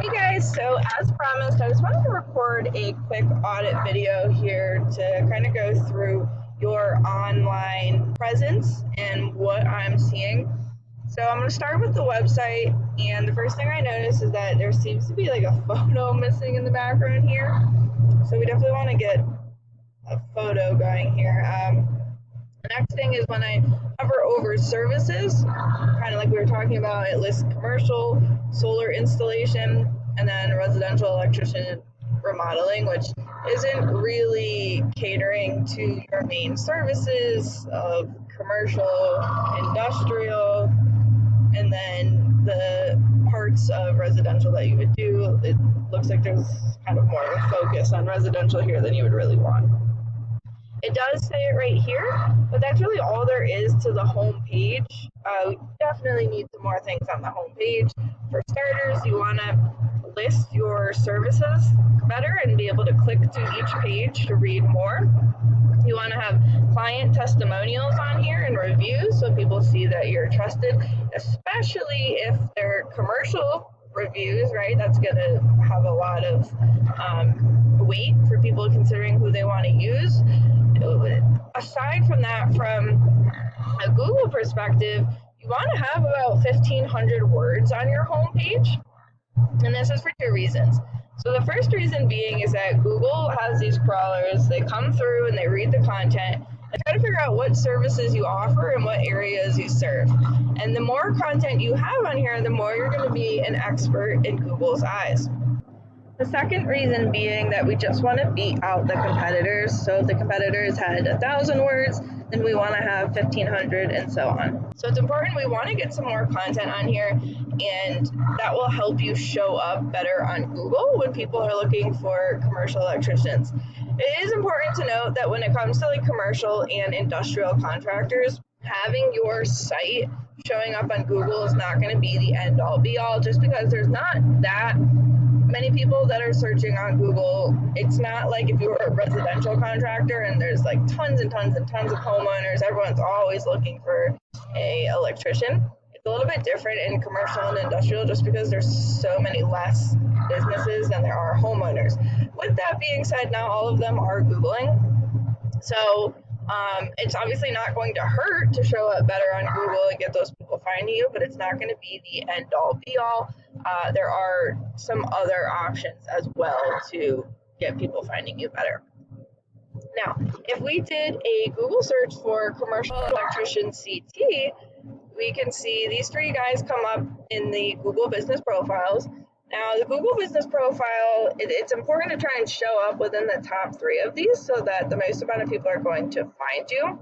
Hey guys, so as promised, I just wanted to record a quick audit video here to kind of go through your online presence and what I'm seeing. So I'm going to start with the website, and the first thing I notice is that there seems to be like a photo missing in the background here. So we definitely want to get a photo going here. The next thing is when I hover over services, kind of like we were talking about, it lists commercial, solar installation, and then residential electrician remodeling, which isn't really catering to your main services of commercial, industrial, and then the parts of residential that you would do. It looks like there's kind of more of a focus on residential here than you would really want. It does say it right here, but that's really all there is to the home page. We definitely need some more things on the home page. For starters, you want to list your services better and be able to click to each page to read more. You want to have client testimonials on here and reviews so people see that you're trusted, especially if they're commercial reviews, right? That's going to have a lot of weight for people considering who they want to use. Aside from that, from a Google perspective, you want to have about 1,500 words on your homepage, and this is for two reasons. So the first reason being is that Google has these crawlers. They come through and they read the content and try to figure out what services you offer and what areas you serve. And the more content you have on here, the more you're going to be an expert in Google's eyes. The second reason being that we just want to beat out the competitors. So if the competitors had 1,000 words, then we want to have 1,500 and so on. So it's important, we want to get some more content on here, and that will help you show up better on Google when people are looking for commercial electricians. It is important to note that when it comes to like commercial and industrial contractors, having your site showing up on Google is not going to be the end all be all, just because there's not that many people that are searching on Google. It's not like if you were a residential contractor and there's like tons and tons and tons of homeowners, everyone's always looking for a electrician. It's a little bit different in commercial and industrial just because there's so many less businesses than there are homeowners. With that being said, not all of them are Googling. So it's obviously not going to hurt to show up better on Google and get those people finding you, but it's not going to be the end all be all. There are some other options as well to get people finding you better. Now, if we did a Google search for commercial electrician CT, we can see these three guys come up in the Google business profiles. Now, the Google business profile, it's important to try and show up within the top three of these so that the most amount of people are going to find you.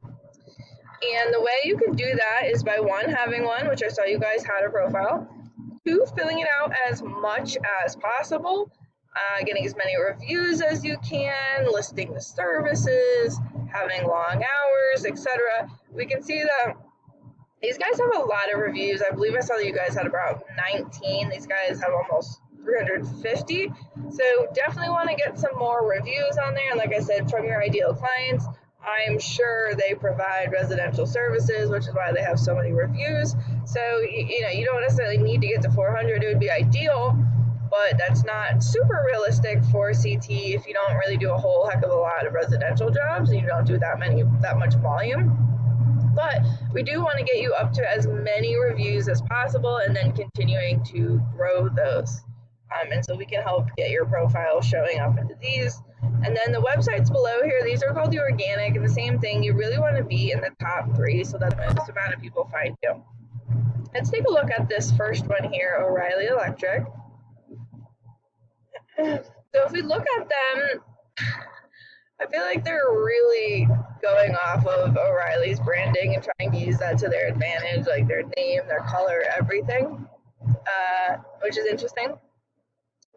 And the way you can do that is by one, having one, which I saw you guys had a profile. Two, filling it out as much as possible, getting as many reviews as you can, listing the services, having long hours, etc. We can see that these guys have a lot of reviews. I believe I saw that you guys had about 19. These guys have almost 350. So definitely want to get some more reviews on there. And like I said, from your ideal clients, I'm sure they provide residential services, which is why they have so many reviews. So, you don't necessarily need to get to 400. It would be ideal, but that's not super realistic for CT if you don't really do a whole heck of a lot of residential jobs and you don't do that much volume. But we do want to get you up to as many reviews as possible and then continuing to grow those. And so we can help get your profile showing up into these. And then the websites below here, these are called the organic, and the same thing, you really want to be in the top three so that the most amount of people find you. Let's take a look at this first one here, O'Reilly Electric. So if we look at them, I feel like they're really going off of O'Reilly's branding and trying to use that to their advantage, like their name, their color, everything, which is interesting.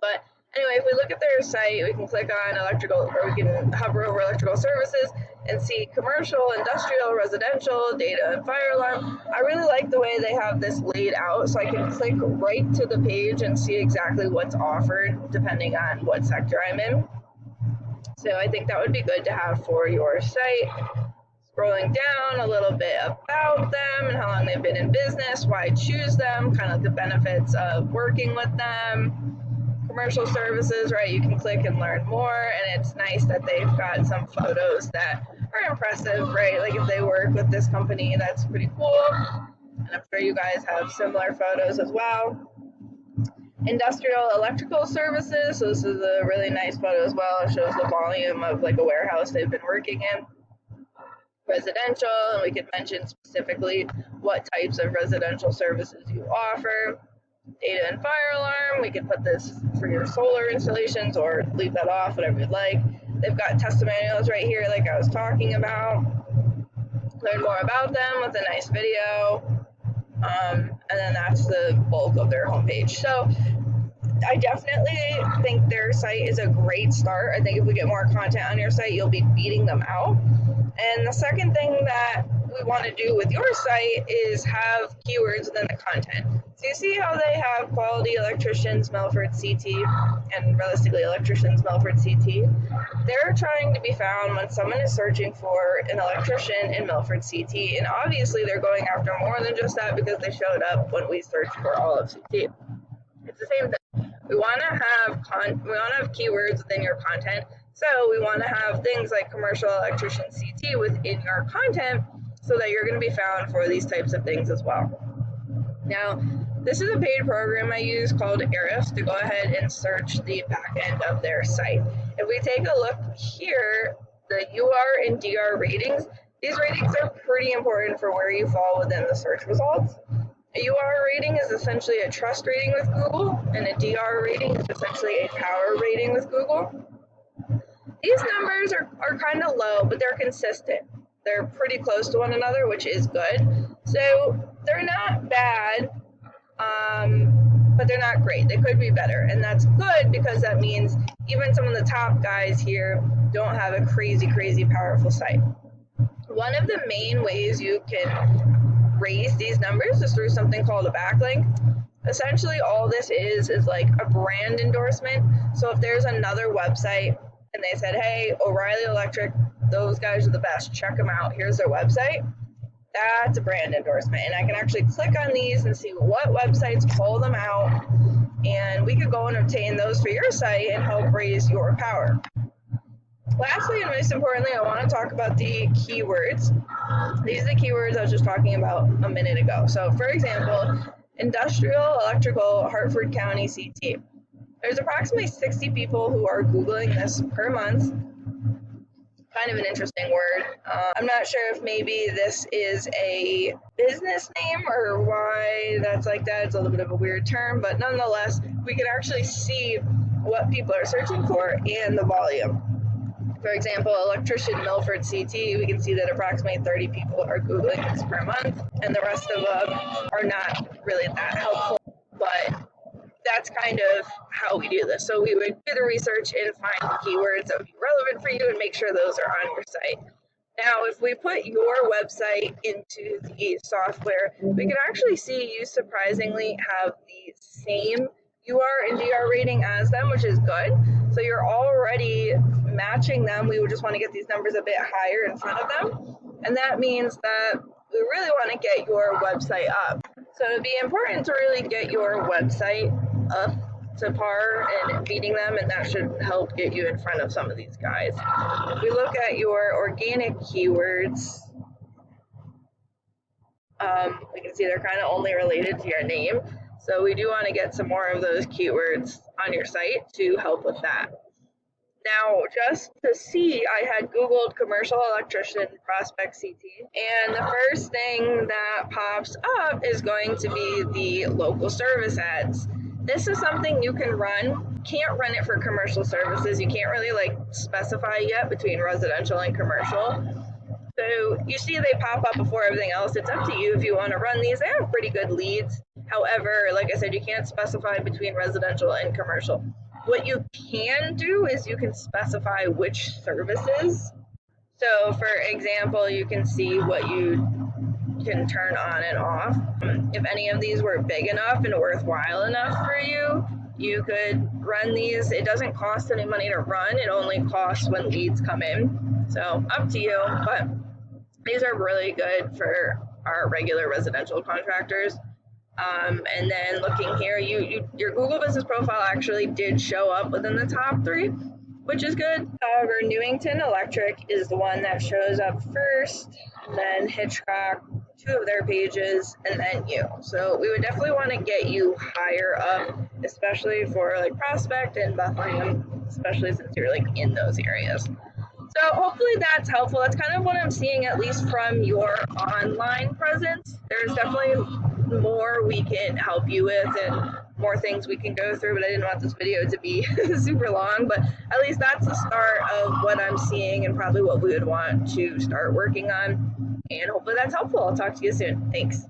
But anyway, if we look at their site, we can click on electrical, or we can hover over electrical services and see commercial, industrial, residential, data, and fire alarm. I really like the way they have this laid out, so I can click right to the page and see exactly what's offered depending on what sector I'm in. So I think that would be good to have for your site. Scrolling down a little bit about them and how long they've been in business, why choose them, kind of the benefits of working with them. Commercial services, right? You can click and learn more, and it's nice that they've got some photos that are impressive, right? Like if they work with this company, that's pretty cool. And I'm sure you guys have similar photos as well. Industrial electrical services, so this is a really nice photo as well. It shows the volume of like a warehouse they've been working in. Residential, and we could mention specifically what types of residential services you offer. Data and fire alarm, we could put this for your solar installations or leave that off, whatever you'd like. They've got testimonials right here like I was talking about. Learn more about them with a nice video. And then that's the bulk of their homepage. So I definitely think their site is a great start. I think if we get more content on your site, you'll be beating them out. And the second thing that we want to do with your site is have keywords within the content. So you see how they have quality electricians, Melford CT, and realistically electricians, Melford CT. They're trying to be found when someone is searching for an electrician in Melford CT. And obviously they're going after more than just that because they showed up when we searched for all of CT. It's the same thing. We want to have keywords within your content. So we want to have things like commercial electrician CT within your content so that you're going to be found for these types of things as well. Now, this is a paid program I use called Ahrefs to go ahead and search the back end of their site. If we take a look here, the UR and DR ratings, these ratings are pretty important for where you fall within the search results. A UR rating is essentially a trust rating with Google, and a DR rating is essentially a power rating with Google. These numbers are kind of low, but they're consistent. They're pretty close to one another, which is good. So they're not bad, but they're not great. They could be better, and that's good because that means even some of the top guys here don't have a crazy, crazy powerful site. One of the main ways you can raise these numbers is through something called a backlink. Essentially, all this is like a brand endorsement. So if there's another website and they said, hey, O'Reilly Electric, those guys are the best, check them out, here's their website, that's a brand endorsement. And I can actually click on these and see what websites pull them out, and we could go and obtain those for your site and help raise your power. Lastly, and most importantly, I want to talk about the keywords. These are the keywords I was just talking about a minute ago. So for example, industrial electrical Hartford County CT. There's approximately 60 people who are Googling this per month. Kind of an interesting word. I'm not sure if maybe this is a business name or why that's like that. It's a little bit of a weird term, but nonetheless, we can actually see what people are searching for and the volume. For example, electrician Milford CT, we can see that approximately 30 people are Googling this per month, and the rest of them are not really that helpful, but that's kind of how we do this. So we would do the research and find the keywords that would be relevant for you and make sure those are on your site. Now, if we put your website into the software, we can actually see you surprisingly have the same UR and DR rating as them, which is good. So you're already matching them. We would just want to get these numbers a bit higher in front of them. And that means that we really want to get your website up. So it'd be important to really get your website up to par and beating them, and that should help get you in front of some of these guys. If we look at your organic keywords, we can see they're kind of only related to your name. So we do want to get some more of those keywords on your site to help with that. Now, just to see, I had Googled commercial electrician prospect CT, and the first thing that pops up is going to be the local service ads. This is something you can run. You can't run it for commercial services. You can't really specify yet between residential and commercial. So you see they pop up before everything else. It's up to you if you want to run these. They have pretty good leads. However, like I said, you can't specify between residential and commercial. What you can do is you can specify which services. So for example, you can see what you can turn on and off. If any of these were big enough and worthwhile enough for you, you could run these. It doesn't cost any money to run. It only costs when leads come in. So up to you, but These are really good for our regular residential contractors. And then looking here, your Google business profile actually did show up within the top 3, which is good. However, Newington Electric is the one that shows up first, and then Hitchcock, 2 of their pages, and then you. So we would definitely want to get you higher up, especially for like Prospect and Bethlehem, especially since you're like in those areas. So hopefully that's helpful. That's kind of what I'm seeing, at least from your online presence. There's definitely more we can help you with and more things we can go through, but I didn't want this video to be super long, but at least that's the start of what I'm seeing and probably what we would want to start working on. And hopefully that's helpful. I'll talk to you soon. Thanks.